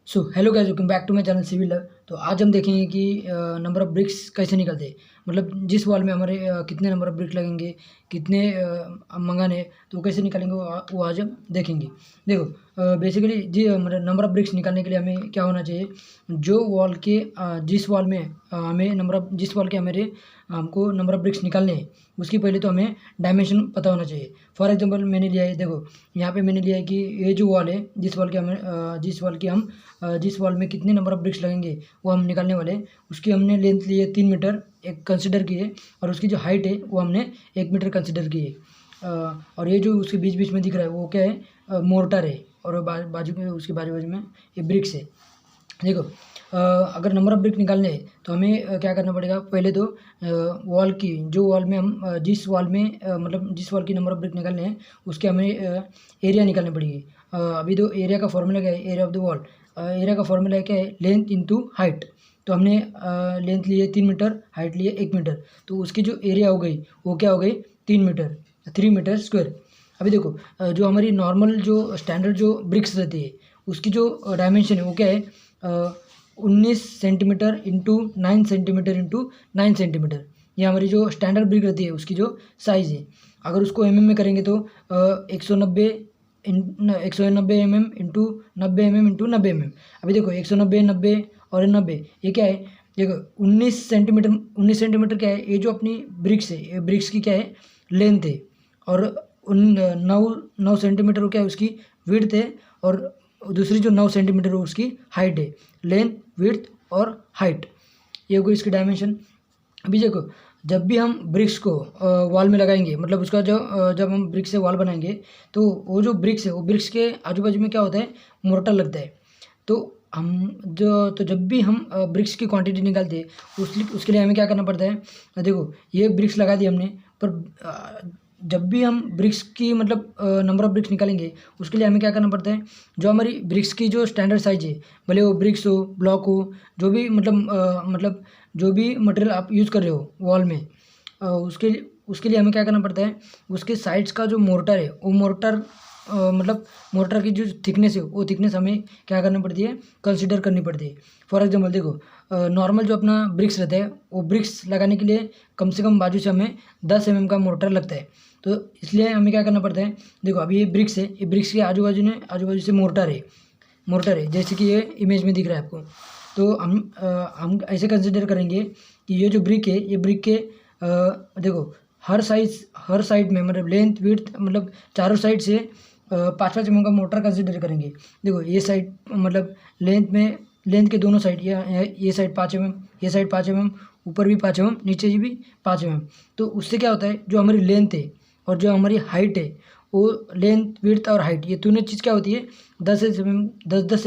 So hello guys, welcome back to my channel civil love. तो आज हम देखेंगे कि नंबर ऑफ ब्रिक्स कैसे निकलते हैं। मतलब जिस वॉल में हमारे कितने नंबर ऑफ ब्रिक लगेंगे, कितने मंगाने, तो वो कैसे निकालेंगे वो आज हम देखेंगे। देखो, बेसिकली जी मतलब नंबर ऑफ ब्रिक्स निकालने के लिए हमें क्या होना चाहिए। जो वॉल के जिस वॉल में हमें नंबर ऑफ जिस वॉल के हमारे हमको नंबर ऑफ ब्रिक्स निकालने हैं, उसकी पहले तो हमें डायमेंशन पता होना चाहिए। फॉर एग्जांपल मैंने लिया है, देखो यहाँ पे मैंने लिया है कि ये जो वॉल है, जिस वॉल के हमें जिस वॉल में कितने नंबर ऑफ ब्रिक्स लगेंगे वो हम निकालने वाले हैं। उसकी हमने लेंथ ली है 3 मीटर एक कंसिडर की है, और उसकी जो हाइट है वो हमने 1 मीटर कंसिडर की है। और ये जो उसके बीच बीच में दिख रहा है वो क्या है, मोर्टार है, और बाजू में उसके बाजू बाजू में ये ब्रिक्स है। देखो, अगर नंबर ऑफ ब्रिक निकालने हैं तो हमें क्या करना पड़ेगा। पहले तो वॉल की जो वॉल में हम जिस वॉल में मतलब जिस वॉल की नंबर ऑफ ब्रिक निकालने हैं उसके हमें एरिया निकालनी पड़ेगी। अभी तो एरिया का फॉर्मूला क्या है, area of the wall. Area का फॉर्मूला क्या है, लेंथ इंटू हाइट। तो हमने लेंथ ली है 3 मीटर, हाइट ली है 1 मीटर, तो उसकी जो एरिया हो गई वो क्या हो गई 3 मीटर, 3 मीटर स्क्वायर। अभी देखो, जो हमारी नॉर्मल जो स्टैंडर्ड जो ब्रिक्स रहती है उसकी जो डायमेंशन है वो क्या है, 19 centimetre into 9 centimetre into 9 centimetre. ये हमारी जो स्टैंडर्ड ब्रिक रहती है उसकी जो साइज़ है। अगर उसको में करेंगे तो 190 190 mm into 90 mm into 90 mm। अभी देखो 190, 90 और 90, ये क्या है, देखो 19 सेंटीमीटर क्या है, ये जो अपनी ब्रिक्स है, ये ब्रिक्स की क्या है, लेंथ है। और उन 9 क्या है, उसकी विड्थ है। और दूसरी जो 9 सेंटीमीटर है उसकी हाइट है। लेंथ, विड्थ और हाइट, ये हो गई इसकी डायमेंशन। अभी देखो, जब भी हम ब्रिक्स को वॉल में लगाएंगे, मतलब उसका जो जब हम ब्रिक्स से वॉल बनाएंगे तो वो जो ब्रिक्स है वो ब्रिक्स के आजू बाजू में क्या होता है, मोर्टार लगता है। तो जब भी हम ब्रिक्स की क्वांटिटी निकालते हैं उसके लिए हमें क्या करना पड़ता है। देखो, ये ब्रिक्स लगा दिए हमने, पर जब भी हम ब्रिक्स की मतलब नंबर ऑफ ब्रिक्स निकालेंगे उसके लिए हमें क्या करना पड़ता है। जो हमारी ब्रिक्स की जो स्टैंडर्ड साइज है, भले वो ब्रिक्स हो, ब्लॉक हो, जो भी मतलब जो भी मटेरियल आप यूज़ कर रहे हो वॉल में, उसके लिए हमें क्या करना पड़ता है। उसके साइड्स का जो मोर्टार है वो मतलब मोर्टार की जो थिकनेस है वो थिकनेस हमें क्या करनी पड़ती है, कंसिडर करनी पड़ती है। फॉर एग्जांपल देखो, नॉर्मल जो अपना ब्रिक्स रहता है वो ब्रिक्स लगाने के लिए कम से कम बाजू से हमें 10 mm का मोर्टार लगता है। तो इसलिए हमें क्या करना पड़ता है। देखो, अभी ये ब्रिक्स है, ये ब्रिक्स के आजू बाजू से मोर्टार है, जैसे कि ये इमेज में दिख रहा है आपको। तो हम ऐसे कंसिडर करेंगे कि ये जो ब्रिक है, ये ब्रिक के देखो हर साइड में मतलब लेंथ, विड्थ, मतलब चारों साइड से 5-5 mm का मोर्टार कंसिडर करेंगे। देखो, ये साइड मतलब लेंथ के दोनों साइड, ये साइड 5 mm, ये साइड 5 mm, ऊपर भी 5 mm, नीचे भी 5 mm। तो उससे क्या होता है, जो हमारी लेंथ है और जो हमारी हाइट है, वो लेंथ, विड्थ और हाइट, ये तीनों चीज़ क्या होती है, 10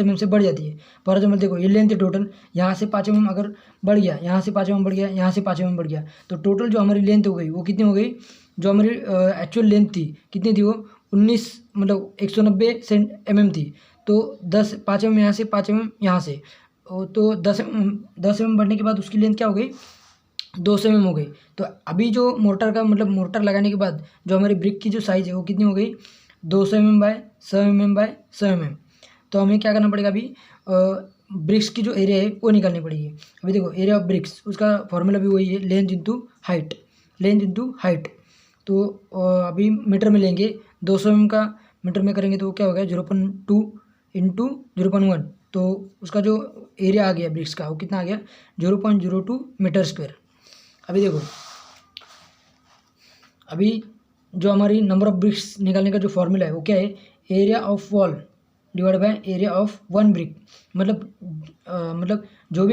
mm से बढ़ जाती है। फॉर एग्जाम्पल देखो, ये लेंथ है टोटल, यहाँ से 5 mm अगर बढ़ गया, यहाँ से 5 mm बढ़ गया, यहाँ से 5 mm बढ़ गया, तो टोटल जो हमारी लेंथ हो गई वो कितनी हो गई। जो हमारी एक्चुअल लेंथ थी कितनी थी, वो 19 मतलब 190 mm थी। तो 5 mm यहाँ से, 5 mm यहाँ से, तो 10 mm बढ़ने के बाद उसकी लेंथ क्या हो गई, 200 mm हो गई। तो अभी जो मोर्टार का मतलब मोर्टार लगाने के बाद जो हमारी ब्रिक की जो साइज़ है वो कितनी हो गई, 200 mm by 100 mm by 100 mm। तो हमें क्या करना पड़ेगा, अभी ब्रिक्स की जो एरिया है वो निकालनी पड़ेगी। अभी देखो, एरिया ऑफ ब्रिक्स, उसका फॉर्मूला भी वही है, लेंथ इंटू हाइट। तो अभी मीटर में लेंगे, 200 mm का मीटर में करेंगे तो वो क्या हो गया, 0.2 इंटू 0.1। तो उसका जो एरिया आ गया ब्रिक्स का वो कितना आ गया, 0.02 मीटर स्क्वायर। अभी देखो, अभी जो हमारी नंबर ऑफ ब्रिक्स निकालने का जो फॉर्मूला है वो क्या है, area of wall divide by area of one brick. मतलब जो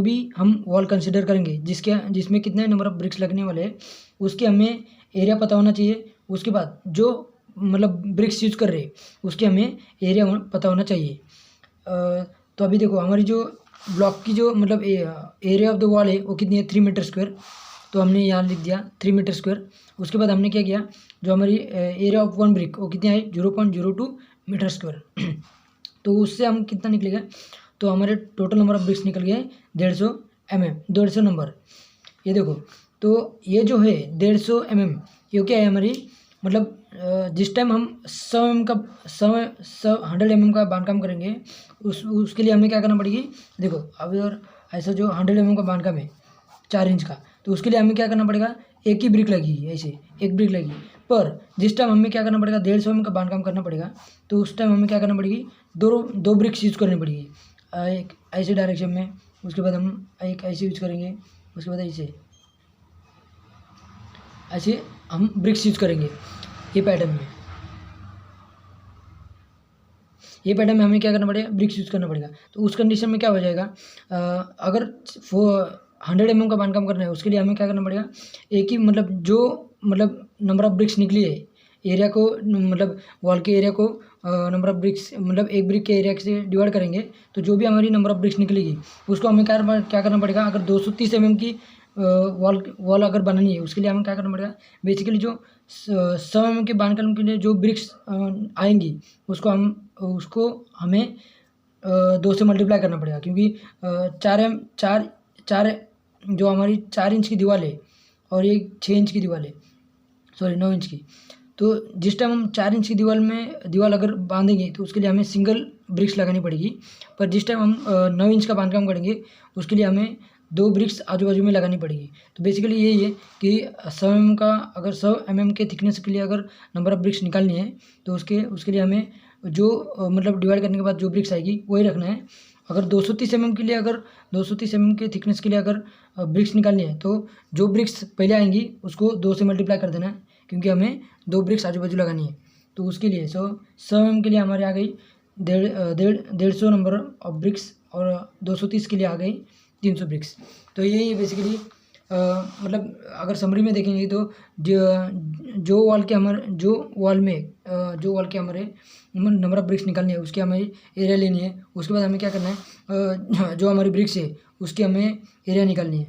भी हम वॉल कंसिडर करेंगे जिसमें कितने नंबर ऑफ ब्रिक्स लगने वाले हैं, उसके हमें एरिया पता होना चाहिए। उसके बाद जो मतलब ब्रिक्स यूज कर रहे हैं उसके हमें एरिया पता होना चाहिए। तो अभी देखो, हमारी जो ब्लॉक की जो मतलब एरिया ऑफ द वॉल है वो कितनी है, 3 मीटर स्क्वायर। तो हमने यहाँ लिख दिया 3 मीटर स्क्वायर। उसके बाद हमने क्या किया, जो हमारी एरिया ऑफ वन ब्रिक वो कितनी आई, 0.02 मीटर स्क्वायर। तो उससे हम कितना निकलेगा, तो हमारे टोटल नंबर ऑफ ब्रिक्स निकल गए 150 नंबर। ये देखो, तो ये जो है 150 mm, ये क्या है हमारी मतलब जिस टाइम हम 100 mm का बांधकाम करेंगे उसके लिए हमें क्या करना पड़ेगी। देखो अब अगर ऐसा जो 100 mm का बांधकाम है 4 इंच का, तो उसके लिए हमें क्या करना पड़ेगा, एक ही ब्रिक लगेगी, ऐसे एक ब्रिक लगेगी। पर जिस टाइम हमें क्या करना पड़ेगा 150 mm का बांधकाम करना पड़ेगा, तो उस टाइम हमें क्या करना पड़ेगी, दो ब्रिक्स यूज़ करनी पड़ेगी, एक ऐसे डायरेक्शन में, उसके बाद हम एक ऐसे यूज करेंगे, उसके बाद ऐसे हम ब्रिक्स यूज करेंगे। ये पैटर्न में हमें क्या करना पड़ेगा, ब्रिक्स यूज़ करना पड़ेगा। तो उस कंडीशन में क्या हो जाएगा, अगर 100 mm का बांधकाम करना है उसके लिए हमें क्या करना पड़ेगा, एक ही मतलब नंबर ऑफ ब्रिक्स निकली है एरिया को, मतलब वॉल के एरिया को नंबर ऑफ ब्रिक्स मतलब एक ब्रिक के एरिया से डिवाइड करेंगे, तो जो भी हमारी नंबर ऑफ ब्रिक्स निकलेगी उसको हमें क्या करना पड़ेगा। अगर 230 mm की वॉल अगर बनानी है उसके लिए हमें क्या करना पड़ेगा, बेसिकली जो 100 mm के बांधकाम के लिए जो ब्रिक्स आएंगी उसको हमें 2 से मल्टीप्लाई करना पड़ेगा, क्योंकि चार जो हमारी 4 इंच की दीवार है और ये 6 इंच की दीवार है, सॉरी 9 इंच की। तो जिस टाइम हम 4 इंच की दीवार अगर बांधेंगे तो उसके लिए हमें सिंगल ब्रिक्स लगानी पड़ेगी। पर जिस टाइम हम 9 इंच का बांधकाम करेंगे उसके लिए हमें 2 ब्रिक्स आजू बाजू में लगानी पड़ेगी। तो बेसिकली यही है कि 100 mm के थिकनेस के लिए अगर नंबर ऑफ ब्रिक्स निकालनी है तो उसके लिए हमें जो मतलब डिवाइड करने के बाद जो ब्रिक्स आएगी वही रखना है। अगर 230 mm के लिए, अगर 230 mm के थिकनेस के लिए अगर ब्रिक्स निकालनी है तो जो ब्रिक्स पहले आएंगी उसको 2 से मल्टीप्लाई कर देना है, क्योंकि हमें 2 ब्रिक्स आजू बाजू लगानी है। तो उसके लिए 100 mm के लिए हमारे आ गई 150 नंबर ऑफ ब्रिक्स, और 230 के लिए आ गई 300 ब्रिक्स। तो यही बेसिकली मतलब अगर समरी में देखेंगे तो जो वॉल के हमारे नंबर ऑफ ब्रिक्स निकालनी है उसकी हमें एरिया लेनी है। उसके बाद हमें क्या करना है, जो हमारी ब्रिक्स है उसकी हमें एरिया निकालनी है।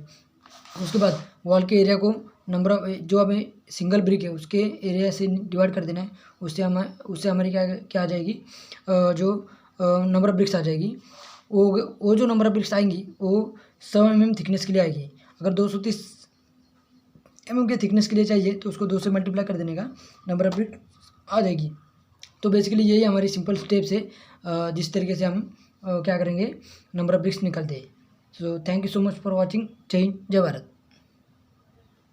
उसके बाद वॉल के एरिया को नंबर ऑफ जो हमें सिंगल ब्रिक है उसके एरिया से डिवाइड कर देना है। उससे हमारी क्या आ जाएगी, जो नंबर ऑफ ब्रिक्स आ जाएगी, वो जो नंबर ऑफ ब्रिक्स आएंगी वो 100 mm थिकनेस के लिए आएगी। अगर 230 mm के थिकनेस के लिए चाहिए तो उसको 2 से मल्टीप्लाई कर देने का नंबर ऑफ ब्रिक आ जाएगी। तो बेसिकली यही हमारी सिंपल स्टेप्स है जिस तरीके से हम क्या करेंगे, नंबर ऑफ ब्रिक्स निकालते हैं। So thank you so much for watching. जय हिंद, जय भारत।